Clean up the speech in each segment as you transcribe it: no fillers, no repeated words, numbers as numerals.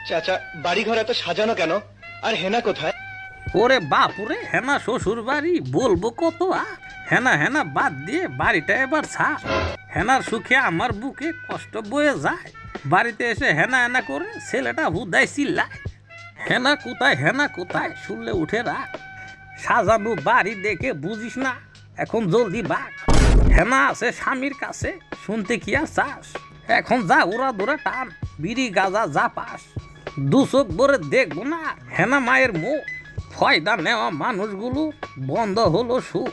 চাচা, বাড়ি ঘর এত সাজানো কেন? আর হেনা কোথায়? ওরে বাপুরে, হেনা শ্বশুর বাড়ি বলবো কত আর। হেনা হেনা বাদ দিয়ে বাড়িটা এবার ছাড়। হেনার সুখে আমার বুকে কষ্ট বয়ে যায়। বাড়িতে এসে হেনা হেনা করে ছেলেটা হুদায় চিল্লায়। হেনা কোথায়, হেনা কোথায় শুনলে উঠে রাখ। সাজানো বাড়ি দেখে বুঝিস না, এখন জলদি বাঘ। হেনা আছে স্বামীর কাছে, শুনতে কি আর চাস? এখন যা ওরা ধরে টান, বিড়ি গাজা যা পাস। দু চোখ ভরে দেখবো না হেনা মায়ের মুখ। ফয়দা নেওয়া মানুষগুলো বন্ধ হলো সুখ।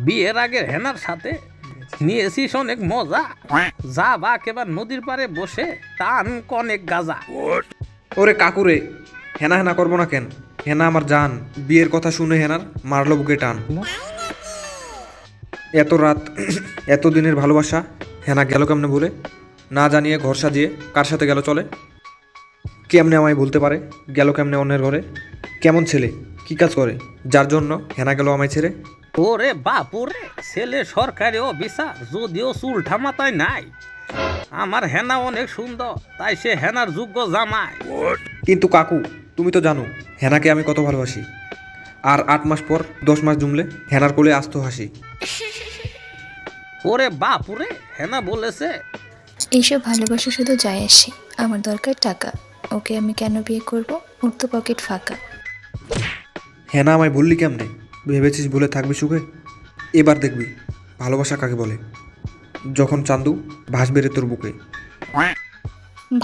বিয়ের আগে হেনার সাথে নিয়েছিস অনেক মজা। যা বাক এবার নদীর পাড়ে বসে টান কনেক গাজা। ওরে কাকুরে, হেনা হেনা করবো না কেন? হেনা আমার জান। বিয়ের কথা শুনে হেনার মারলো বুকে টান। এত রাত এত দিনের ভালোবাসা হেনা গেল কেমনে ভুলে? না জানিয়ে ঘর সাজিয়ে কার সাথে গেল চলে? কেমনে আমায় ভুলতে পারে? গেল কেমনে অন্যের ঘরে? কেমন ছেলে, কি কাজ করে, যার জন্য হেনা গেল আমায় ছেড়ে? ওরে বাপুরে, ছেলে সরকারি অফিসার, যদিও চুলটা মাথায় নাই। আমার হেনা অনেক সুন্দর, তাই সে হেনার যোগ্য জামাই। কিন্তু কাকু, তুমি তো জানো হেনাকে আমি কত ভালোবাসি। আর 8 মাস পর 10 মাস জমলে হেনার কোলে আস্ত হাসি। ওরে বাপুরে, হেনা বলেছে এইসব ভালোবাসা শুধু যায় আসে, আমার দরকার টাকা। ওকে আমি কেন বিয়ে করব? ওর তো পকেট ফাঁকা। হেনা আমায় ভুললি কেমনে? ভেবেছিস ভুলে থাকবি সুখে? এবার দেখবি ভালোবাসা কাকে বলে, যখন চান্দু ভাসবে রে তোর বুকে।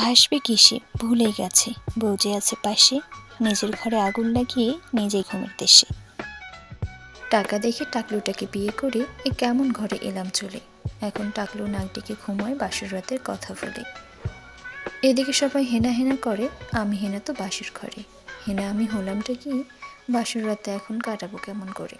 ভাসবে কিসে, ভুলে গেছে বউ যে আছে পাশে। নিজের ঘরে আগুন লাগিয়ে নিজেই ঘুমের দেশে। টাকা দেখে টাকলুটাকে বিয়ে করে এ কেমন ঘরে এলাম চলে। এখন টাকলু নাক ডেকে ঘুমোয় বাসর রাতের কথা বলে। এদিকে সবাই হেনা হেনা করে, আমি হেনা তো বাসর ঘরে। হেনা আমি হলামটা কি, বাসর রাতে এখন কাটাবো কেমন করে?